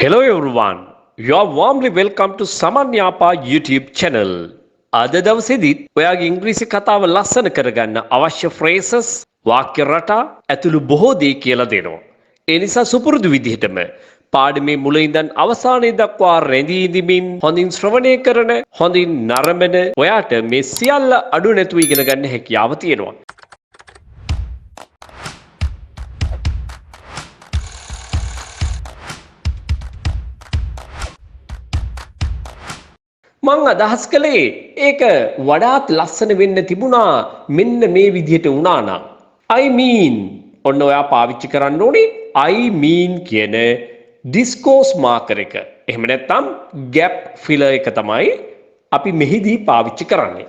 Hello everyone. You are warmly welcome to Saman Yapa YouTube channel. අද දවසේදීත් ඔයාගේ ඉංග්‍රීසි කතාව ලස්සන කරගන්න අවශ්‍ය phrases වාක්‍ය රටා ඇතුළු බොහෝ දේ කියලා දෙනවා. ඒ නිසා සුපුරුදු විදිහටම පාඩමේ මුල ඉඳන් අවසානයේ දක්වා රැඳී ඉඳිමින් හොඳින් ශ්‍රවණය කරන හොඳින් නරඹන ඔයාට මේ සියල්ල අඩු නැතුව ඉගෙන ගන්න හැකියාව තියෙනවා. මං අදහස් කළේ ඒක වඩාත් ලස්සන වෙන්න තිබුණා මෙන්න මේ විදිහට වුණා නම් I mean ඔන්න ඔයා පාවිච්චි කරන්න ඕනේ I mean කියන discourse marker එක. එහෙම නැත්නම් gap filler එක තමයි අපි මෙහිදී පාවිච්චි කරන්නේ.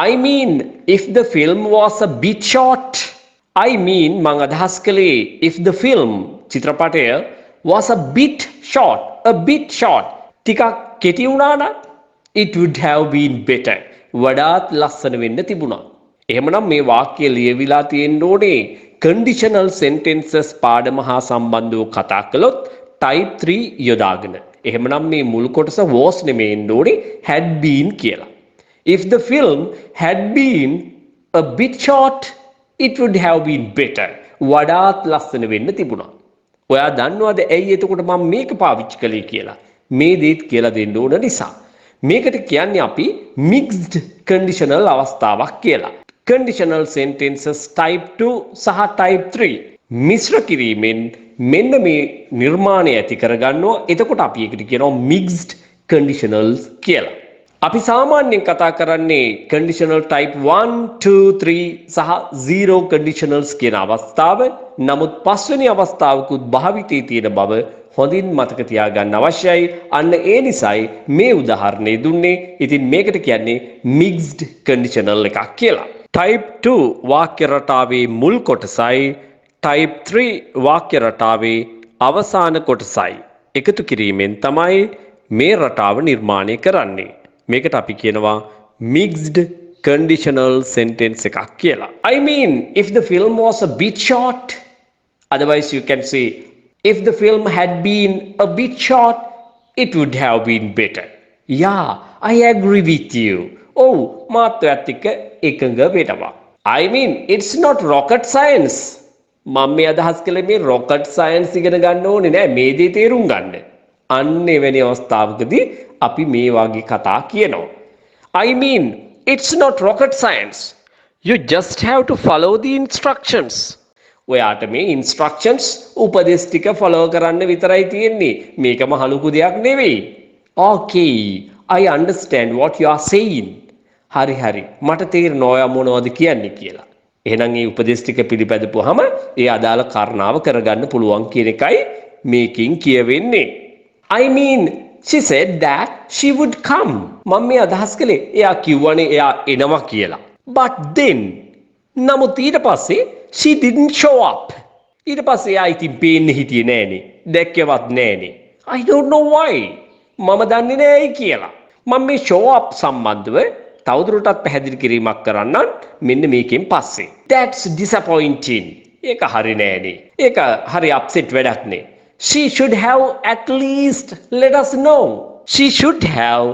I mean if the film was a bit short. I mean මං අදහස් කළේ if the film චිත්‍රපටය was a bit short ටිකක් කෙටි වුණා නම් it would have been better වඩාත් ලස්සන වෙන්න තිබුණා. එහෙමනම් මේ වාක්‍ය ලියවිලා තියෙන්න ඕනේ conditional sentences පාඩම හා සම්බන්ධව කතා කළොත් type 3 යොදාගෙන. එහෙමනම් මේ මුල් කොටස was නෙමෙයි එන්න ඕනේ had been කියලා. If the film had been a bit short it would have been better වඩාත් ලස්සන වෙන්න තිබුණා. ඔයා දන්නවද ඇයි එතකොට මම මේක පාවිච්චි කළේ කියලා? මේ දේත් කියලා දෙන්න ඕන නිසා. මේකට කියන්නේ අපි mixed conditional අවස්ථාවක් කියලා. Conditional sentences type 2 සහ type 3 මිශ්‍ර කිරීමෙන් මෙන්න මේ නිර්මාණය ඇති කරගන්නවා. එතකොට අපි ඒකට කියනවා mixed conditionals කියලා. අපි සාමාන්‍යයෙන් කතා කරන්නේ conditional type 1, 2, 3 සහ 0 conditionals කියන අවස්ථාව. නමුත් පස්වෙනි අවස්ථාවකුත් භාවිතයේ තියෙන බව හොඳින් මතක තියාගන්න අවශ්‍යයි. අන්න ඒ නිසායි මේ උදාහරණය දුන්නේ. ඉතින් මේකට කියන්නේ mixed conditional එකක් කියලා. type 2 වාක්‍ය රටාවේ මුල් කොටසයි type 3 වාක්‍ය රටාවේ අවසාන කොටසයි එකතු කිරීමෙන් තමයි මේ රටාව නිර්මාණය කරන්නේ. මේකට අපි කියනවා mixed conditional sentence එකක් කියලා. I mean if the film was a bit short, otherwise you can say if the film had been a bit short, it would have been better. Yeah, I agree with you. Oh, මාත් ඔයත් එක්ක එකඟ වෙනවා. I mean, it's not rocket science. මම මේ අදහස් කළේ මේ rocket science ඉගෙන ගන්න ඕනේ නෑ මේ දේ තේරුම් ගන්න. අන්න එවැනි අවස්ථාවකදී අපි මේ වගේ කතා කියනවා. I mean, it's not rocket science. You just have to follow the instructions. ඔයාට මේ ඉන්ස්ට්‍රක්ෂන්ස් උපදෙස් ටික ෆලෝ කරන්න විතරයි තියෙන්නේ. මේක මහ ලොකු දෙයක් නෙවෙයි. Okay, I understand what you are saying. හරි මට තේරෙනවා ඔයා මොනවද කියන්නේ කියලා. එහෙනම් මේ උපදෙස් ටික පිළිපැදපුවාම ඒ අදාළ කාරණාව කරගන්න පුළුවන් කියන එකයි මේකෙන් කියවෙන්නේ. I mean, she said that she would come. මම මේ අදහස් කළේ එයා කිව්වනේ එයා එනවා කියලා. But then නමුත් ඊට පස්සේ she didn't show up. ඊට පස්සේ එයා ඉතින් පේන්නේ හිටියේ නෑනේ. දැක්කවත් නෑනේ. I don't know why. මම දන්නේ නෑයි කියලා. මම මේ show up සම්බන්ධව තවදුරටත් පැහැදිලි කිරීමක් කරන්න මෙන්න මේකෙන් පස්සේ. That's disappointing. ඒක හරි නෑනේ. ඒක හරි upset වැඩක් නේ. She should have at least let us know. She should have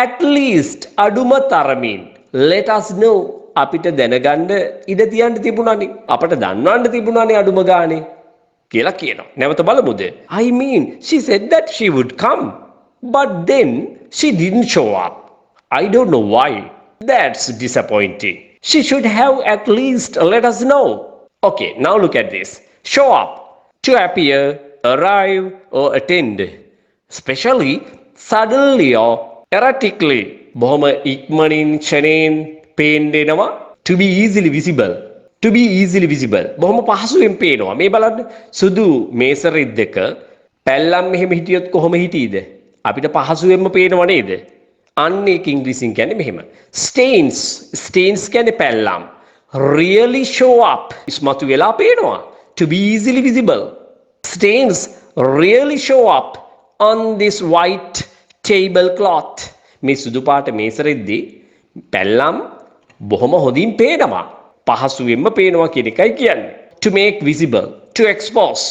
at least අඩුම තරමින් let us know. අපිට දැනගන්න ඉඩ තියන්න තිබුණානේ. අපට දන්වන්න තිබුණානේ අඩුම ගානේ කියලා කියනවා. නැවත බලමුද? I mean, she said that she would come, but then she didn't show up. I don't know why. That's disappointing. She should have at least let us know. Okay, now look at this. Show up, to appear, arrive or attend. Especially suddenly or erratically. බොහොම ඉක්මනින් ක්ෂණයෙන් පේනවා. To be easily visible. බොහොම පහසුවෙන් පේනවා. මේ බලන්න සුදු මේස රෙද්දක පැල්ලම් මෙහෙම හිටියොත් කොහොම හිටීද? අපිට පහසුවෙන්ම පේනව නේද? අන්න ඒක ඉංග්‍රීසියෙන් කියන්නේ මෙහෙම. Stains කියන්නේ පැල්ලම්. Really show up. ඉස්මතු වෙලා පේනවා. To be easily visible. Stains really show up on this white tablecloth. මේ සුදු පාට මේස රෙද්දේ පැල්ලම් බොහොම හොඳින් පේනවා. පහසුවෙන්ම පේනවා කියන එකයි කියන්නේ. To make visible, to expose.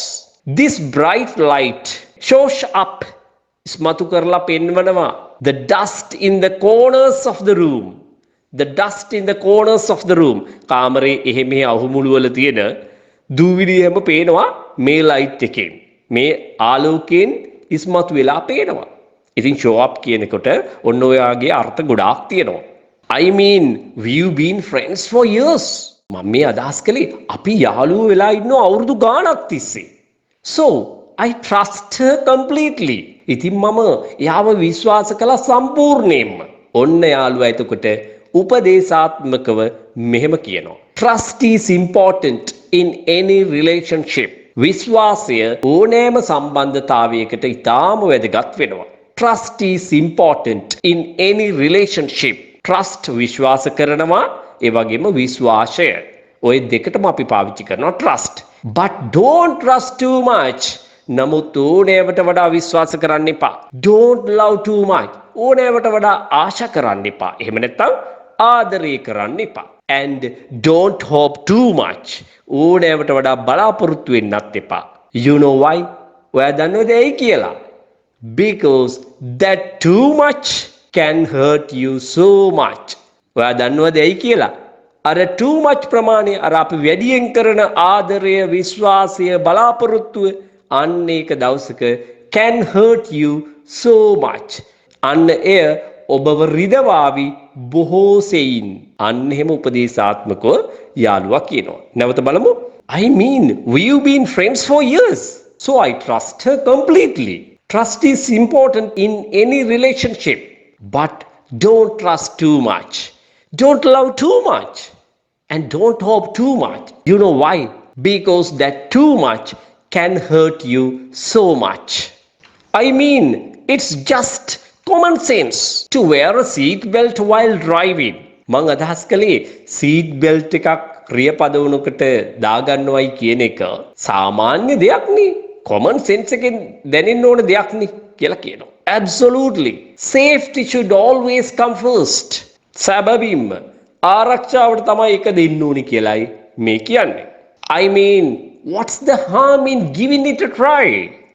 This bright light shows up. ඉස්මතු කරලා පෙන්වනවා. The dust in the corners of the room. The dust in the corners of the room. කාමරේ එහෙ මෙහෙ අහුමුළු වල තියෙන දූවිලි හැම පේනවා මේ ලයිට් එකෙන්. මේ ආලෝකයෙන් ඉස්මතු වෙලා පේනවා. ඉතින් show up කියනකොට ඔන්න ඔයාගේ අර්ථ ගොඩාක් තියෙනවා. I mean, we've been friends for years. මම මේ අදහස් කළේ අපි යාළුවෝ වෙලා ඉන්නව අවුරුදු ගාණක් තිස්සේ. So, I trust her completely. ඉතින් මම එයාව විශ්වාස කළා සම්පූර්ණයෙන්ම. ඔන්න යාළුවා එතකොට උපදේශාත්මකව මෙහෙම කියනවා. Trust is important in any relationship. විශ්වාසය ඕනෑම සම්බන්ධතාවයකට ඉතාම වැදගත් වෙනවා. Trust is important in any relationship. Trust විශ්වාස කරනවා ඒ වගේම විශ්වාසය. ඔය දෙකටම අපි පාවිච්චි කරනවා trust. But don't trust too much. නමුත් ඕනෑවට වඩා විශ්වාස කරන්න එපා. Don't love too much. ඕනෑවට වඩා ආශා කරන්න එපා. එහෙම නැත්නම් ආදරය කරන්න එපා. And don't hope too much. ඕනෑවට වඩා බලාපොරොත්තු වෙන්නත් එපා. You know why? ඔයා දන්නවද ඇයි කියලා? Because that too much can hurt you so much. ඔයා දන්නවද ඇයි කියලා? අර too much ප්‍රමාණය අර අපි වැඩියෙන් කරන ආදරය, විශ්වාසය, බලාපොරොත්තුව අන්න ඒක දවසක can hurt you so much. අන්න එය ඔබව රිදවාවි බොහෝ සෙයින්. අන්න එහෙම උපදේශාත්මකව යාළුවා කියනවා. නැවත බලමු. I mean, we've been friends for years. So I trust her completely. Trust is important in any relationship. But don't trust too much. Don't love too much. And don't hope too much. You know why? Because that too much can hurt you so much. I mean, it's just common sense to wear a seat belt while driving. මං අදහස් කළේ seat belt එකක් ක්‍රියාපදවුණකට දාගන්නවයි කියන එක සාමාන්‍ය දෙයක් නේ. common sense එකෙන් දැනෙන්න ඕන දෙයක් නේ කියලා කියනවා. Absolutely. Safety should always come first. සැබවින්ම ආරක්ෂාවට තමයි එක දෙන්න ඕනි කියලායි මේ කියන්නේ. I mean, what's the harm in giving it a try?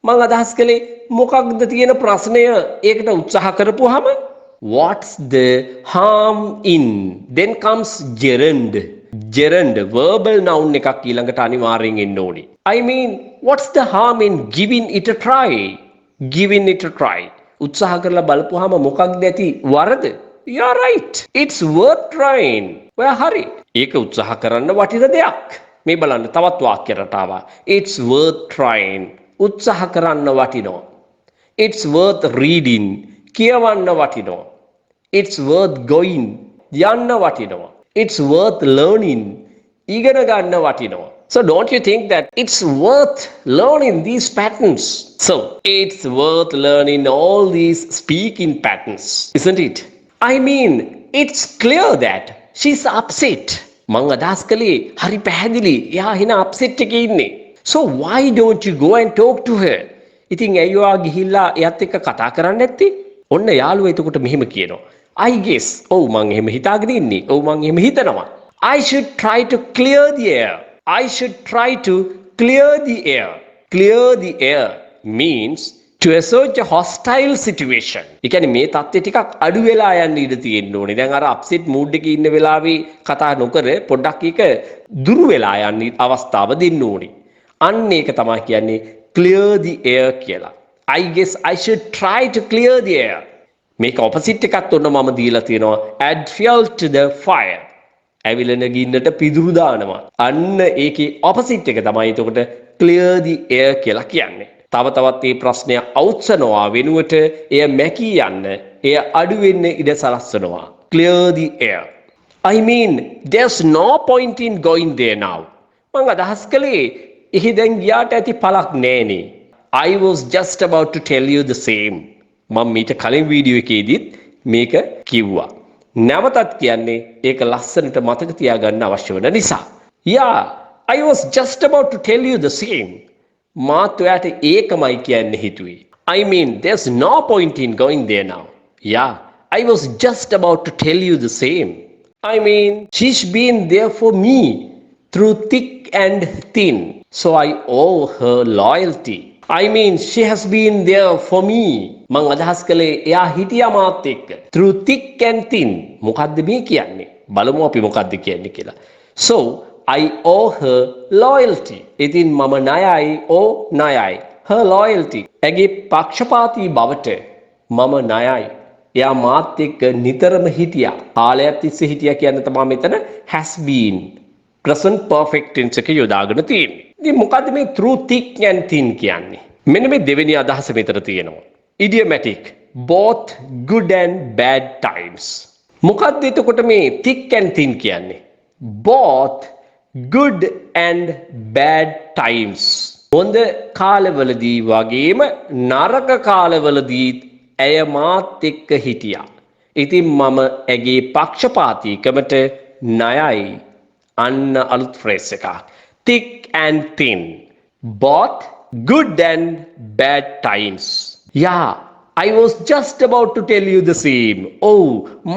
මං අදහස් කළේ මොකක්ද තියෙන ප්‍රශ්නය ඒකට උත්සාහ කරපුවාම? What's the harm in? Then comes gerund. Gerund verbal noun එකක් ඊළඟට අනිවාර්යෙන් එන්න ඕනි. I mean, what's the harm in giving it a try? Giving it a try. උත්සාහ කරලා බලපුවාම මොකක්ද ඇති වරද? You're right. It's worth trying. ඔයා හරි. ඒක උත්සාහ කරන්න වටින දෙයක්. මේ බලන්න තවත් වාක්‍ය රටාවක්. It's worth trying. උත්සාහ කරන්න වටිනවා. It's worth reading. කියවන්න වටිනවා. It's worth going. යන්න වටිනවා. It's worth learning. ඉගෙන ගන්න වටිනවා. So don't you think that it's worth learning these patterns? So it's worth learning all these speaking patterns, isn't it? I mean, it's clear that she's upset. මං අදහස් කළේ හරි පැහැදිලි. එයා හින upset එකේ ඉන්නේ. So why don't you go and talk to her? ඉතින් ඇයි ඔයා ගිහිල්ලා එයත් එක්ක කතා කරන්නේ නැත්තේ? ඔන්න යාළුවා එතකොට මෙහෙම කියනවා. I guess. ඔව් මං එහෙම හිතාගෙන ඉන්නේ. ඔව් මං එහෙම හිතනවා. I should try to clear the air. I should try to clear the air. Clear the air means to assert a hostile situation. ඒ කියන්නේ මේ தත්ත්වය ටිකක් අඩු වෙලා යන්න ඉඩ තියෙන්න ඕනේ. දැන් අර අප්සෙට් මූඩ් එකේ ඉන්න වෙලාවේ කතා නොකර පොඩ්ඩක් ඒක දුරු වෙලා යන්න අවස්ථාව දෙන්න ඕනේ. අන්න ඒක තමයි කියන්නේ clear the air කියලා. I guess I should try to clear the air. මේක opposite එකත් ඔන්න මම දීලා තියෙනවා. Add fuel to the fire. ඇවිලෙන ගින්නට පිදුරු දානවා. අන්න ඒකේ opposite එක තමයි එතකොට clear the air කියලා කියන්නේ. තව තවත් මේ ප්‍රශ්නය අවුත්සනවා වෙනුවට එය මැකී යන්න, එය අඩු වෙන්න ඉඩ සලස්වනවා. Clear the air. I mean, there's no point in going there now. මං අදහස් කළේ එහි දැන් ගියාට ඇති පළක් නෑනේ. I was just about to tell you the same. මම මීට කලින් වීඩියෝ එකේදීත් මේක කිව්වා. නැවතත් කියන්නේ ඒක ලස්සනට මතක තියාගන්න අවශ්‍ය වෙන නිසා. Yeah, I was just about to tell you the same. මාත් ඔයාට ඒකමයි කියන්න හිතුවේ. I mean, there's no point in going there now. Yeah, I was just about to tell you the same. I mean, she's been there for me through thick and thin. So I owe her loyalty. I mean she has been there for me. මං අදහස් කළේ එයා හිටියා මාත් එක්ක. Through thick and thin. මොකද්ද මේ කියන්නේ? බලමු අපි මොකද්ද කියන්නේ කියලා. So I owe her loyalty. ඉතින් මම ණයයි ණයයි. Her loyalty. ඇගේ පක්ෂපාතී බවට මම ණයයි. එයා මාත් එක්ක නිතරම හිටියා. කාලයක් තිස්සේ හිටියා කියන තමයි මෙතන has been. present perfect tense එක යොදාගෙන තියෙන්නේ. ඉතින් මොකද්ද මේ through thick and thin කියන්නේ? මෙන්න මේ දෙවෙනි අදහස මෙතන තියෙනවා. idiomatic both good and bad times. මොකද්ද එතකොට මේ thick and thin කියන්නේ? both good and bad times. හොඳ කාලවලදී වගේම නරක කාලවලදී ඇය මාත් එක්ක හිටියා. ඉතින් මම ඇගේ පක්ෂපාතීකමට ණයයි. අන්න අලුත් ෆ්‍රේස් එකක්. thick and thin. both good and bad times. Yeah, I was just about to tell you the same.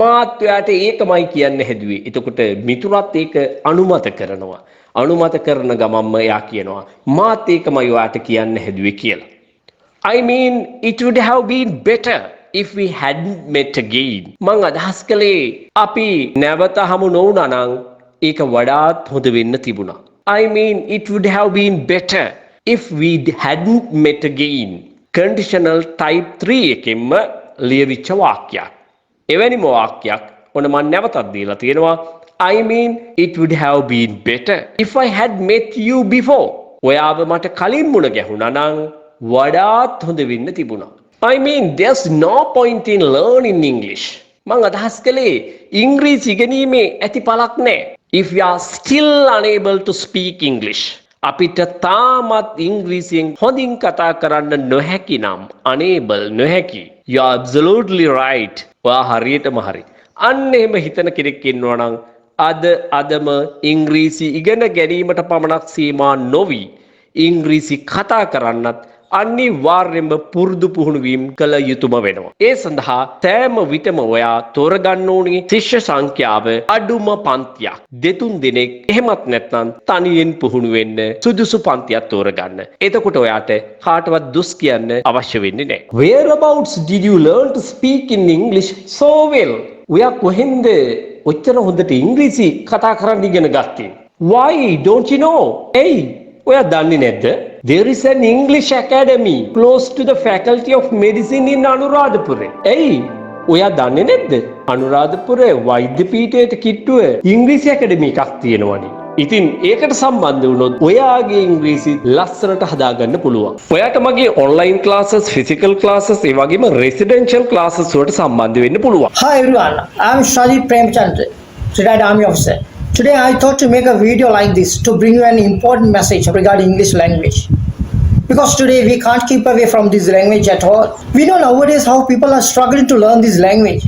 මාත් ඔයාට ඒකමයි කියන්න හැදුවේ. එතකොට මිතුරත් ඒක අනුමත කරනවා. අනුමත කරන ගමන්ම එයා කියනවා මාත් ඒකමයි ඔයාට කියන්න හැදුවේ කියලා. I mean it would have been better if we hadn't met again. මං අදහස් කළේ අපි නැවත හමු නොවුණා නම් ඒක වඩාත් හොඳ වෙන්න තිබුණා. I mean it would have been better if we hadn't met again. Conditional type 3 එකෙන්ම ලියවිච්ච වාක්‍යයක්. එවැනිම වාක්‍යයක් ඔන්න මම නැවතත් දීලා තියෙනවා. I mean it would have been better if I had met you before. ඔයාව මට කලින් මුණ ගැහුණා නම් වඩාත් හොඳ වෙන්න තිබුණා. I mean there's no point in learning English. මං අදහස් කළේ ඉංග්‍රීසි ඉගෙනීමේ ඇති පළක් නැහැ. If you are still unable to speak English. අපිට තාමත් ඉංග්‍රීසියෙන් හොඳින් කතා කරන්න නොහැකි නම් unable නොහැකි. You are absolutely right. ඔයා හරියටම හරි. අන්න එහෙම හිතන කෙනෙක් ඉන්නවා නම් අදම ඉංග්‍රීසි ඉගෙන ගැනීමට පමණක් සීමා නොවි ඉංග්‍රීසි කතා කරන්නත් අනිවාර්යෙන්ම පුරුදු පුහුණු වීම කළ යුතුම වෙනවා. ඒ සඳහා සෑම විටම ඔයා තෝරගන්න ඕනේ ශිෂ්‍ය සංඛ්‍යාව අඩුම පන්තියක්. දෙතුන් දෙනෙක් එහෙමත් නැත්නම් තනියෙන් පුහුණු වෙන්න සුදුසු පන්තියක් තෝරගන්න. එතකොට ඔයාට කාටවත් දුස් කියන්න අවශ්‍ය වෙන්නේ නැහැ. Whereabouts did you learn to speak in English so well? ඔයා කොහෙන්ද ඔච්චර හොඳට ඉංග්‍රීසි කතා කරන්න ඉගෙන ගත්තේ? Why don't you know? ඔයා දන්නේ නැද්ද? There is an English academy close to the Faculty of Medicine in Anuradhapura. ඔයා දන්නේ නැද්ද? අනුරාධපුර වෛද්‍ය පීඨයට කිට්ටුව ඉංග්‍රීසි ඇකඩමි එකක් තියෙනවනේ. ඉතින් ඒකට සම්බන්ධ වුණොත් ඔයාගේ ඉංග්‍රීසි ලස්සනට හදාගන්න පුළුවන්. ඔයාට මගේ online classes, physical classes, ඒ වගේම residential classes වලට සම්බන්ධ වෙන්න පුළුවන්. Hi everyone, I am Shajit Premchandra, retired army officer. Today I thought to make a video like this to bring you an important message regarding English language. Because today we can't keep away from this language at all. We know nowadays how people are struggling to learn this language.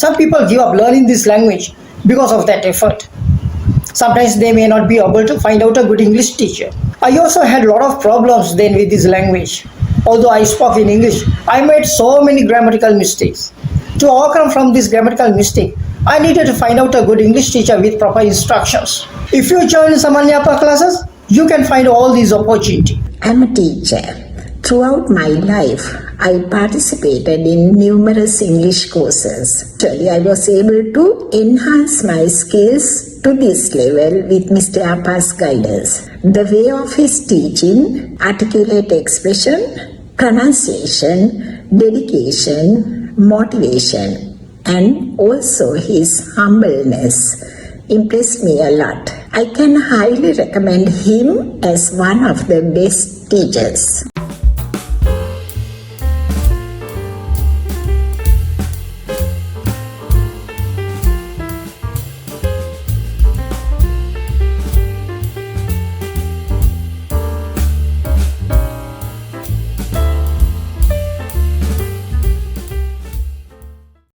Some people give up learning this language because of that effort. Sometimes they may not be able to find out a good English teacher. I also had a lot of problems then with this language. Although I spoke in English, I made so many grammatical mistakes. To overcome from this grammatical mistake, I needed to find out a good English teacher with proper instructions. If you join Saman Yapa classes, you can find all these opportunities. I'm a teacher. Throughout my life, I participated in numerous English courses. Actually, I was able to enhance my skills to this level with Mr. Yapa's guidance. The way of his teaching, articulate expression, pronunciation, dedication, motivation, and also his humbleness impressed me a lot. I can highly recommend him as one of the best teachers.